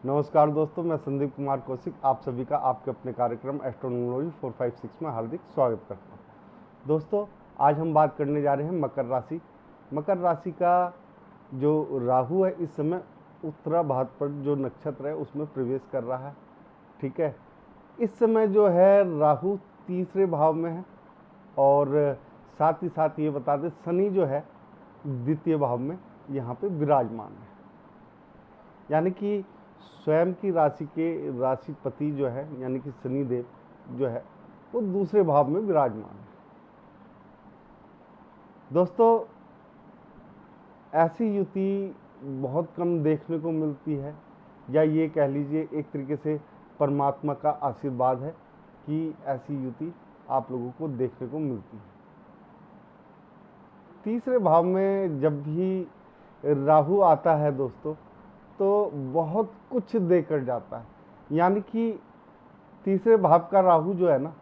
नमस्कार दोस्तों, मैं संदीप कुमार कौशिक आप सभी का आपके अपने कार्यक्रम एस्ट्रोनॉमोलॉजी 456 में हार्दिक स्वागत करता हूं। दोस्तों, आज हम बात करने जा रहे हैं मकर राशि। मकर राशि का जो राहु है इस समय उत्तरा भाद्रपद जो नक्षत्र है उसमें प्रवेश कर रहा है। ठीक है, इस समय जो है राहु तीसरे भाव में है और साथ ही साथ ये बता दें शनि जो है द्वितीय भाव में यहाँ पे विराजमान है। यानी कि स्वयं की राशि के राशिपति जो है यानी कि शनिदेव जो है वो दूसरे भाव में विराजमान है। दोस्तों, ऐसी युति बहुत कम देखने को मिलती है, या ये कह लीजिए एक तरीके से परमात्मा का आशीर्वाद है कि ऐसी युति आप लोगों को देखने को मिलती है। तीसरे भाव में जब भी राहु आता है दोस्तों तो बहुत कुछ देकर जाता है। यानी कि तीसरे भाव का राहु जो है ना,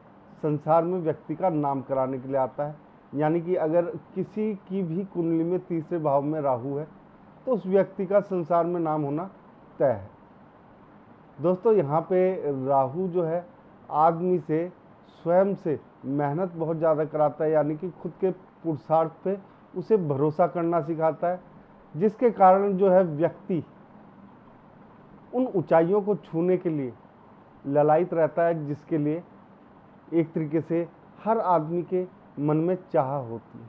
संसार में व्यक्ति का नाम कराने के लिए आता है। यानी कि अगर किसी की भी कुंडली में तीसरे भाव में राहु है तो उस व्यक्ति का संसार में नाम होना तय है। दोस्तों, यहाँ पे राहु जो है आदमी से स्वयं से मेहनत बहुत ज़्यादा कराता है, यानी कि खुद के पुरुषार्थ पे उसे भरोसा करना सिखाता है, जिसके कारण जो है व्यक्ति उन ऊंचाइयों को छूने के लिए ललायित रहता है, जिसके लिए एक तरीके से हर आदमी के मन में चाह होती है।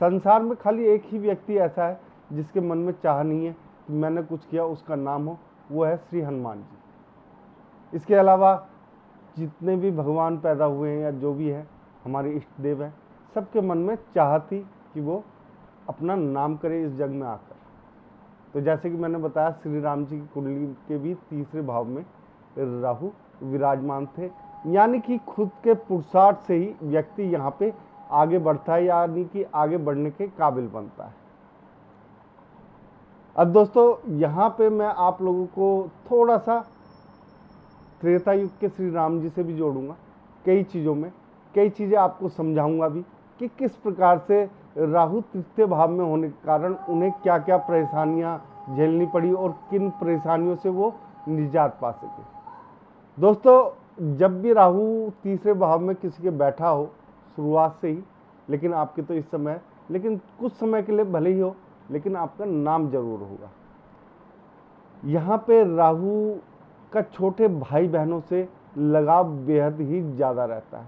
संसार में खाली एक ही व्यक्ति ऐसा है जिसके मन में चाह नहीं है कि मैंने कुछ किया उसका नाम हो, वो है श्री हनुमान जी। इसके अलावा जितने भी भगवान पैदा हुए हैं या जो भी है हमारे इष्ट देव हैं, सबके मन में चाह थी कि वो अपना नाम करे इस जग में आकर। तो जैसे कि मैंने बताया, श्री राम जी की कुंडली के भी तीसरे भाव में राहु विराजमान थे। यानी कि खुद के पुरुषार्थ से ही व्यक्ति यहाँ पे आगे बढ़ता है, यानी कि आगे बढ़ने के काबिल बनता है। अब दोस्तों, यहाँ पे मैं आप लोगों को थोड़ा सा त्रेता युग के श्री राम जी से भी जोड़ूंगा। कई चीज़ों में कई चीज़ें आपको समझाऊंगा भी कि किस प्रकार से राहु तृतीय भाव में होने के कारण उन्हें क्या क्या परेशानियां झेलनी पड़ी और किन परेशानियों से वो निजात पा सके। दोस्तों, जब भी राहु तीसरे भाव में किसी के बैठा हो शुरुआत से ही, लेकिन आपके तो इस समय, लेकिन कुछ समय के लिए भले ही हो, लेकिन आपका नाम जरूर होगा। यहाँ पे राहु का छोटे भाई बहनों से लगाव बेहद ही ज़्यादा रहता है।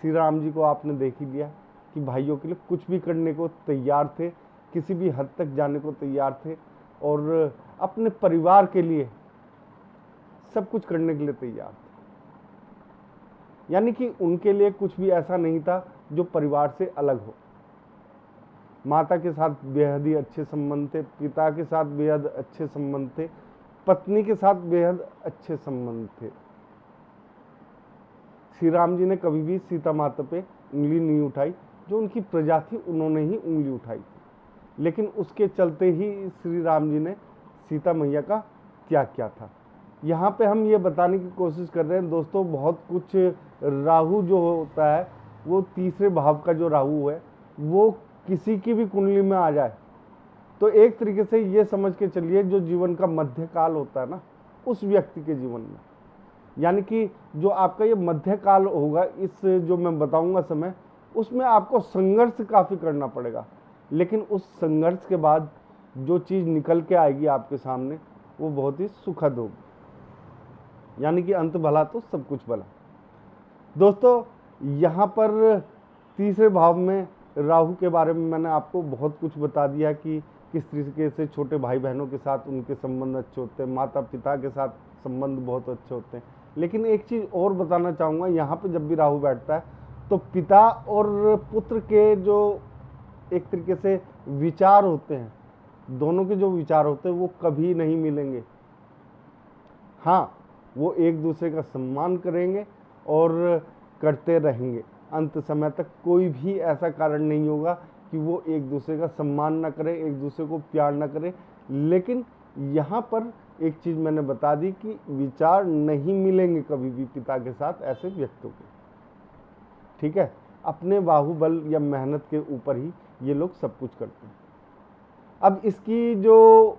श्री राम जी को आपने देख ही लिया कि भाइयों के लिए कुछ भी करने को तैयार थे, किसी भी हद तक जाने को तैयार थे और अपने परिवार के लिए सब कुछ करने के लिए तैयार थे। यानी कि उनके लिए कुछ भी ऐसा नहीं था जो परिवार से अलग हो। माता के साथ बेहद ही अच्छे संबंध थे, पिता के साथ बेहद अच्छे संबंध थे, पत्नी के साथ बेहद अच्छे संबंध थे। श्री राम जी ने कभी भी सीता माता पे उंगली नहीं उठाई, जो उनकी प्रजा थी उन्होंने ही उंगली उठाई थी। लेकिन उसके चलते ही श्री राम जी ने सीता मैया का त्याग किया था। यहाँ पे हम ये बताने की कोशिश कर रहे हैं दोस्तों, बहुत कुछ राहु जो होता है वो तीसरे भाव का जो राहु है वो किसी की भी कुंडली में आ जाए तो एक तरीके से ये समझ के चलिए जो जीवन का मध्यकाल होता है ना, उस व्यक्ति के जीवन में, यानी कि जो आपका ये मध्यकाल होगा, इस जो मैं बताऊंगा समय, उसमें आपको संघर्ष काफ़ी करना पड़ेगा। लेकिन उस संघर्ष के बाद जो चीज़ निकल के आएगी आपके सामने वो बहुत ही सुखद होगी। यानी कि अंत भला तो सब कुछ भला। दोस्तों, यहाँ पर तीसरे भाव में राहु के बारे में मैंने आपको बहुत कुछ बता दिया कि किस तरीके से छोटे भाई बहनों के साथ उनके संबंध अच्छे होते हैं, माता पिता के साथ संबंध बहुत अच्छे होते हैं। लेकिन एक चीज़ और बताना चाहूँगा, यहाँ पे जब भी राहु बैठता है तो पिता और पुत्र के जो एक तरीके से विचार होते हैं, दोनों के जो विचार होते हैं वो कभी नहीं मिलेंगे। हाँ, वो एक दूसरे का सम्मान करेंगे और करते रहेंगे। अंत समय तक कोई भी ऐसा कारण नहीं होगा कि वो एक दूसरे का सम्मान ना करे, एक दूसरे को प्यार ना करे। लेकिन यहाँ पर एक चीज़ मैंने बता दी कि विचार नहीं मिलेंगे कभी भी पिता के साथ ऐसे व्यक्तियों के। ठीक है, अपने बाहुबल या मेहनत के ऊपर ही ये लोग सब कुछ करते हैं। अब इसकी जो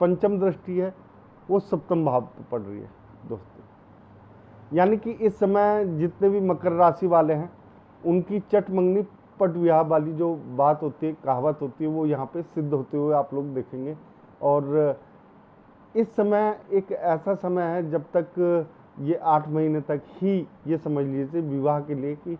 पंचम दृष्टि है वो सप्तम भाव पर पड़ रही है दोस्तों। यानी कि इस समय जितने भी मकर राशि वाले हैं उनकी चट मंगनी पट विवाह वाली जो बात होती है, कहावत होती है, वो यहाँ पे सिद्ध होते हुए आप लोग देखेंगे। और इस समय एक ऐसा समय है जब तक ये 8 महीने तक ही ये समझ लीजिए विवाह के लिए कि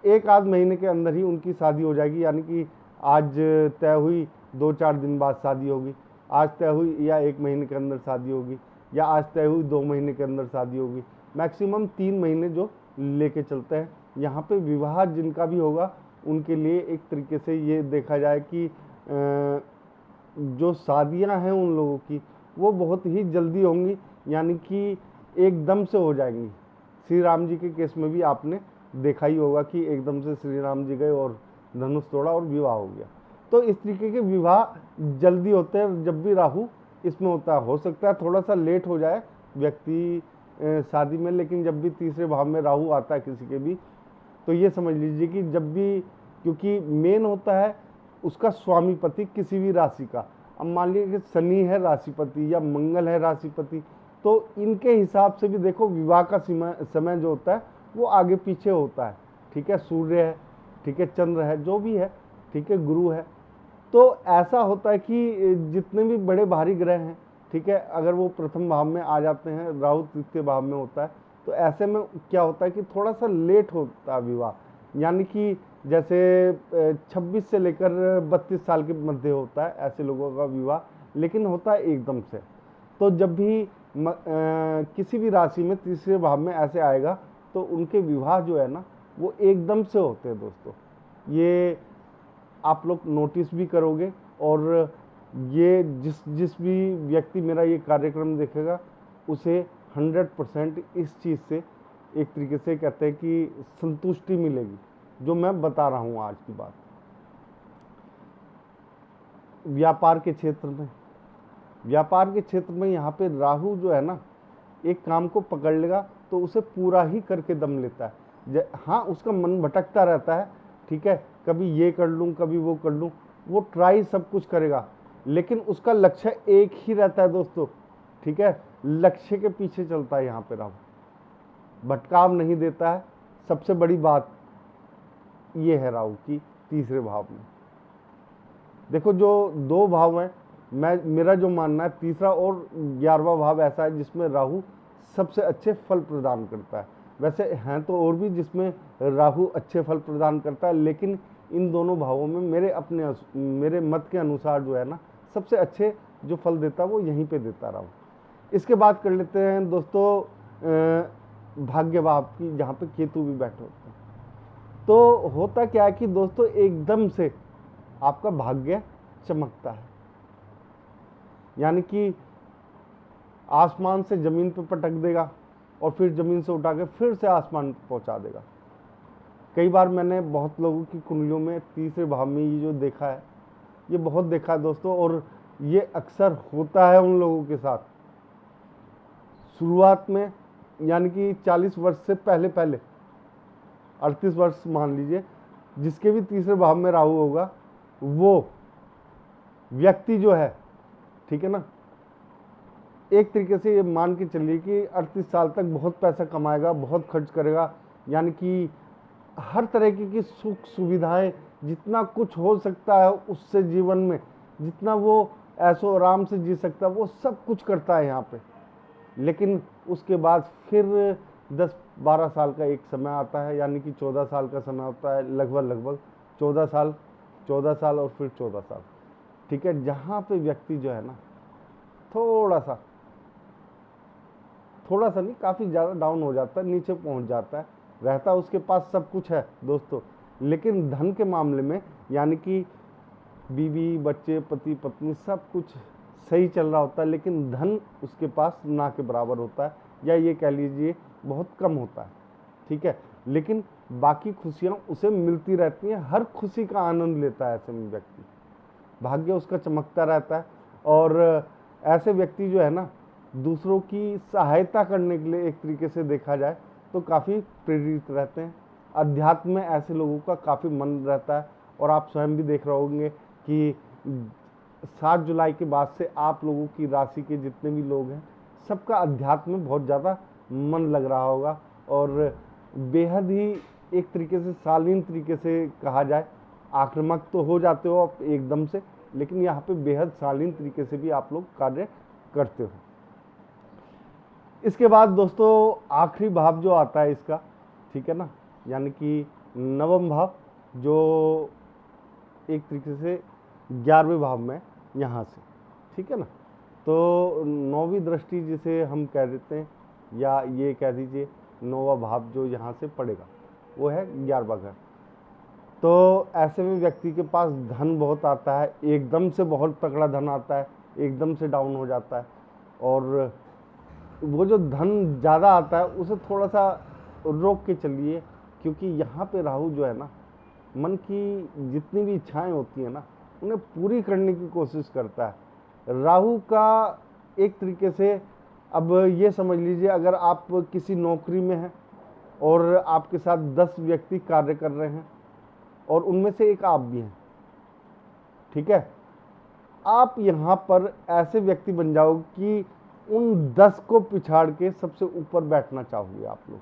1 आध महीने के अंदर ही उनकी शादी हो जाएगी। यानी कि आज तय हुई 2-4 दिन बाद शादी होगी, आज तय हुई या 1 महीने के अंदर शादी होगी, या आज तय हुई 2 महीने के अंदर शादी होगी। मैक्सिमम 3 महीने जो लेके चलते हैं। यहाँ पे विवाह जिनका भी होगा उनके लिए एक तरीके से ये देखा जाए कि जो शादियाँ हैं उन लोगों की वो बहुत ही जल्दी होंगी, यानी कि एकदम से हो जाएंगी। श्री राम जी के केस में भी आपने देखा ही होगा कि एकदम से श्री राम जी गए और धनुष तोड़ा और विवाह हो गया। तो इस तरीके के विवाह जल्दी होते हैं जब भी राहु इसमें होता है। हो सकता है थोड़ा सा लेट हो जाए व्यक्ति शादी में, लेकिन जब भी तीसरे भाव में राहु आता है किसी के भी, तो ये समझ लीजिए कि जब भी, क्योंकि मेन होता है उसका स्वामीपति किसी भी राशि का। अब मान लीजिए कि शनि है राशिपति या मंगल है राशिपति, तो इनके हिसाब से भी देखो विवाह का समय जो होता है वो आगे पीछे होता है। ठीक है, सूर्य है, ठीक है, चंद्र है, जो भी है, ठीक है, गुरु है। तो ऐसा होता है कि जितने भी बड़े भारी ग्रह हैं, ठीक है, अगर वो प्रथम भाव में आ जाते हैं, राहु तृतीय भाव में होता है, तो ऐसे में क्या होता है कि थोड़ा सा लेट होता है विवाह। यानी कि जैसे 26 से लेकर 32 साल के मध्य होता है ऐसे लोगों का विवाह, लेकिन होता है एकदम से। तो जब भी किसी भी राशि में तीसरे भाव में ऐसे आएगा तो उनके विवाह जो है ना वो एकदम से होते हैं दोस्तों। ये आप लोग नोटिस भी करोगे, और ये जिस भी व्यक्ति मेरा ये कार्यक्रम देखेगा उसे 100% इस चीज़ से एक तरीके से कहते हैं कि संतुष्टि मिलेगी, जो मैं बता रहा हूँ आज की बात। व्यापार के क्षेत्र में यहाँ पे राहु जो है ना एक काम को पकड़ लेगा तो उसे पूरा ही करके दम लेता है। हाँ, उसका मन भटकता रहता है, ठीक है, कभी ये कर लूँ कभी वो कर लूँ, वो ट्राई सब कुछ करेगा, लेकिन उसका लक्ष्य एक ही रहता है दोस्तों। ठीक है, लक्ष्य के पीछे चलता है यहाँ पे राहु, भटकाव नहीं देता है। सबसे बड़ी बात ये है राहु की तीसरे भाव में। देखो जो 2 भाव हैं, मेरा जो मानना है तीसरा और 11वां भाव ऐसा है जिसमें राहु सबसे अच्छे फल प्रदान करता है। वैसे हैं तो और भी जिसमें राहु अच्छे फल प्रदान करता है, लेकिन इन दोनों भावों में मेरे मत के अनुसार जो है ना सबसे अच्छे जो फल देता है वो यहीं पे देता राहु। इसके बाद कर लेते हैं दोस्तों भाग्य भाव की, जहाँ पे केतु भी बैठे होते हैं। तो होता क्या है कि दोस्तों एकदम से आपका भाग्य चमकता है, यानी कि आसमान से जमीन पे पटक देगा और फिर जमीन से उठा के फिर से आसमान पे पहुंचा देगा। कई बार मैंने बहुत लोगों की कुंडलियों में तीसरे भाव में ये जो देखा है, ये बहुत देखा है दोस्तों, और ये अक्सर होता है उन लोगों के साथ शुरुआत में, यानी कि 40 वर्ष से पहले 38 वर्ष मान लीजिए, जिसके भी तीसरे भाव में राहु होगा वो व्यक्ति जो है, ठीक है ना, एक तरीके से ये मान के चलिए कि 38 साल तक बहुत पैसा कमाएगा, बहुत खर्च करेगा, यानी कि हर तरह की सुख सुविधाएं जितना कुछ हो सकता है उससे जीवन में, जितना वो ऐशो आराम से जी सकता है वो सब कुछ करता है यहाँ पे। लेकिन उसके बाद फिर 10-12 साल का एक समय आता है, यानी कि 14 साल का समय होता है, लगभग 14 साल और फिर 14 साल, ठीक है, जहाँ पे व्यक्ति जो है ना थोड़ा सा नहीं, काफ़ी ज़्यादा डाउन हो जाता है, नीचे पहुँच जाता है। रहता उसके पास सब कुछ है दोस्तों, लेकिन धन के मामले में, यानी कि बीवी बच्चे पति पत्नी सब कुछ सही चल रहा होता है, लेकिन धन उसके पास ना के बराबर होता है, या ये कह लीजिए बहुत कम होता है। ठीक है, लेकिन बाकी खुशियाँ उसे मिलती रहती हैं, हर खुशी का आनंद लेता है ऐसे में व्यक्ति, भाग्य उसका चमकता रहता है। और ऐसे व्यक्ति जो है ना दूसरों की सहायता करने के लिए एक तरीके से देखा जाए तो काफ़ी प्रेरित रहते हैं। अध्यात्म में ऐसे लोगों का काफ़ी मन रहता है, और आप स्वयं भी देख रहे होंगे कि 7 जुलाई के बाद से आप लोगों की राशि के जितने भी लोग हैं सबका अध्यात्म में बहुत ज़्यादा मन लग रहा होगा और बेहद ही एक तरीके से शालीन तरीके से कहा जाए, आक्रामक तो हो जाते हो आप एकदम से, लेकिन यहाँ पे बेहद शालीन तरीके से भी आप लोग कार्य करते हो। इसके बाद दोस्तों आखिरी भाव जो आता है इसका, ठीक है ना, यानी कि नवम भाव जो एक तरीके से 11वें भाव में यहाँ से, ठीक है ना, तो नौवीं दृष्टि जिसे हम कह देते हैं या ये कह दीजिए नौवां भाव जो यहाँ से पड़ेगा वो है 11वां घर। तो ऐसे में व्यक्ति के पास धन बहुत आता है, एकदम से बहुत तगड़ा धन आता है, एकदम से डाउन हो जाता है, और वो जो धन ज़्यादा आता है उसे थोड़ा सा रोक के चलिए, क्योंकि यहाँ पे राहु जो है ना, मन की जितनी भी इच्छाएं होती हैं ना उन्हें पूरी करने की कोशिश करता है। राहु का एक तरीके से, अब ये समझ लीजिए अगर आप किसी नौकरी में हैं और आपके साथ 10 व्यक्ति कार्य कर रहे हैं और उनमें से एक आप भी हैं, ठीक है, आप यहाँ पर ऐसे व्यक्ति बन जाओगे कि उन 10 को पिछाड़ के सबसे ऊपर बैठना चाहोगे आप लोग,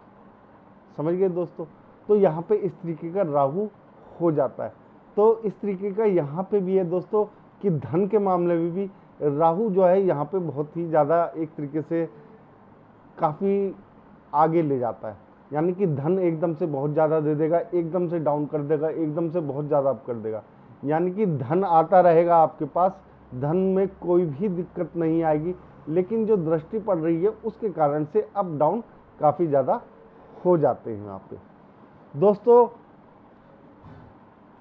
समझ गए दोस्तों। तो यहाँ पे इस तरीके का राहु हो जाता है। तो इस तरीके का यहाँ पे भी है दोस्तों कि धन के मामले में भी राहु जो है यहाँ पे बहुत ही ज़्यादा एक तरीके से काफ़ी आगे ले जाता है, यानी कि धन एकदम से बहुत ज़्यादा दे देगा, एकदम से डाउन कर देगा, एकदम से बहुत ज़्यादा अप कर देगा, यानी कि धन आता रहेगा आपके पास, धन में कोई भी दिक्कत नहीं आएगी, लेकिन जो दृष्टि पड़ रही है उसके कारण से अप डाउन काफ़ी ज़्यादा हो जाते हैं यहाँ पे। दोस्तों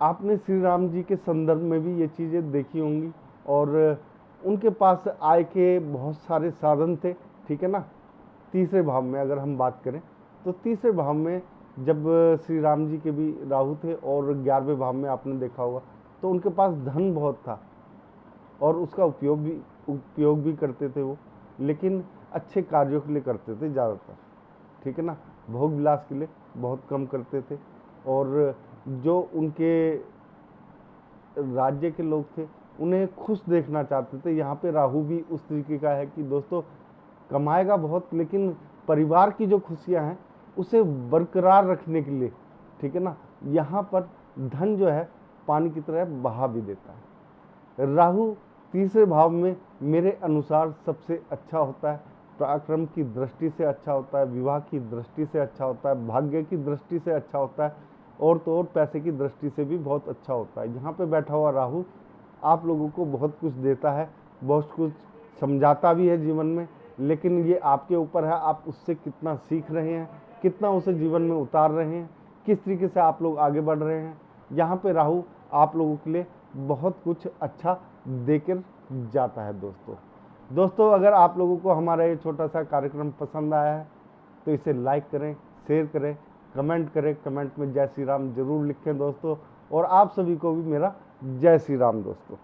आपने श्री राम जी के संदर्भ में भी ये चीज़ें देखी होंगी और उनके पास आय के बहुत सारे साधन थे, ठीक है ना। तीसरे भाव में अगर हम बात करें तो तीसरे भाव में जब श्री राम जी के भी राहु थे और 11वें भाव में आपने देखा होगा तो उनके पास धन बहुत था और उसका उपयोग भी करते थे वो, लेकिन अच्छे कार्यों के लिए करते थे ज़्यादातर, ठीक है ना, भोग विलास के लिए बहुत कम करते थे। और जो उनके राज्य के लोग थे उन्हें खुश देखना चाहते थे। यहाँ पे राहु भी उस तरीके का है कि दोस्तों कमाएगा बहुत, लेकिन परिवार की जो खुशियाँ हैं उसे बरकरार रखने के लिए, ठीक है ना, यहाँ पर धन जो है पानी की तरह बहा भी देता है। राहु तीसरे भाव में मेरे अनुसार सबसे अच्छा होता है, पराक्रम की दृष्टि से अच्छा होता है, विवाह की दृष्टि से अच्छा होता है, भाग्य की दृष्टि से अच्छा होता है, और तो और पैसे की दृष्टि से भी बहुत अच्छा होता है। यहाँ पे बैठा हुआ राहु आप लोगों को बहुत कुछ देता है, बहुत कुछ समझाता भी है जीवन में, लेकिन ये आपके ऊपर है आप उससे कितना सीख रहे हैं, कितना उसे जीवन में उतार रहे हैं, किस तरीके से आप लोग आगे बढ़ रहे हैं। यहाँ पे राहु आप लोगों के लिए बहुत कुछ अच्छा देकर जाता है। दोस्तों अगर आप लोगों को हमारा ये छोटा सा कार्यक्रम पसंद आया है तो इसे लाइक करें, शेयर करें, कमेंट करें, कमेंट में जय श्री राम जरूर लिखें दोस्तों, और आप सभी को भी मेरा जय श्री राम दोस्तों।